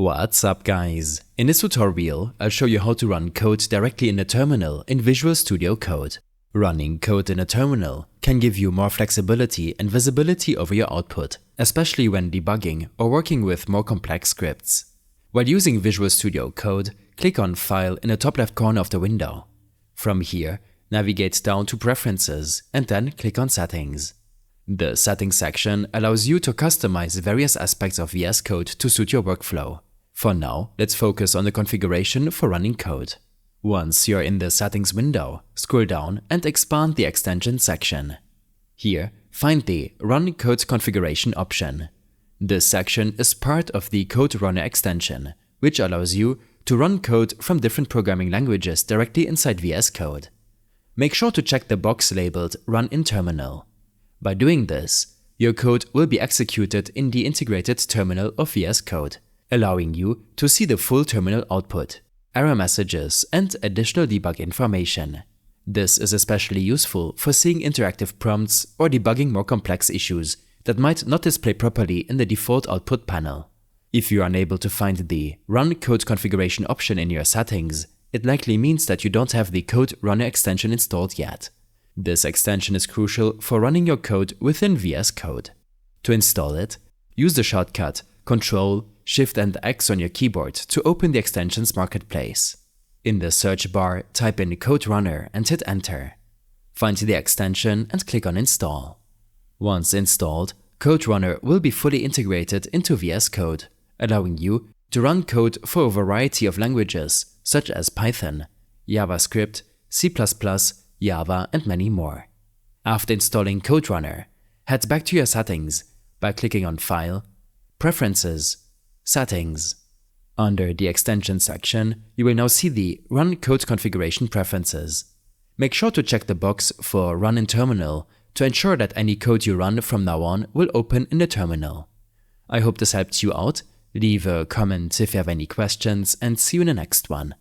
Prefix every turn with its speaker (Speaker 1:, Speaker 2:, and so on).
Speaker 1: What's up guys? In this tutorial, I'll show you how to run code directly in the terminal in Visual Studio Code. Running code in a terminal can give you more flexibility and visibility over your output, especially when debugging or working with more complex scripts. While using Visual Studio Code, click on File in the top left corner of the window. From here, navigate down to Preferences and then click on Settings. The Settings section allows you to customize various aspects of VS Code to suit your workflow. For now, let's focus on the configuration for running code. Once you're in the Settings window, scroll down and expand the Extensions section. Here, find the Run Code Configuration option. This section is part of the Code Runner extension, which allows you to run code from different programming languages directly inside VS Code. Make sure to check the box labeled Run in Terminal. By doing this, your code will be executed in the integrated terminal of VS Code, allowing you to see the full terminal output, error messages, and additional debug information. This is especially useful for seeing interactive prompts or debugging more complex issues that might not display properly in the default output panel. If you are unable to find the Run Code Configuration option in your settings, it likely means that you don't have the Code Runner extension installed yet. This extension is crucial for running your code within VS Code. To install it, use the shortcut Ctrl, Shift and X on your keyboard to open the extensions marketplace. In the search bar, type in Code Runner and hit Enter. Find the extension and click on Install. Once installed, Code Runner will be fully integrated into VS Code, allowing you to run code for a variety of languages such as Python, JavaScript, C++, Java, and many more. After installing Code Runner, head back to your settings by clicking on File, Preferences, Settings. Under the Extensions section, you will now see the Run Code Configuration Preferences. Make sure to check the box for Run in Terminal to ensure that any code you run from now on will open in the terminal. I hope this helped you out. Leave a comment if you have any questions and see you in the next one.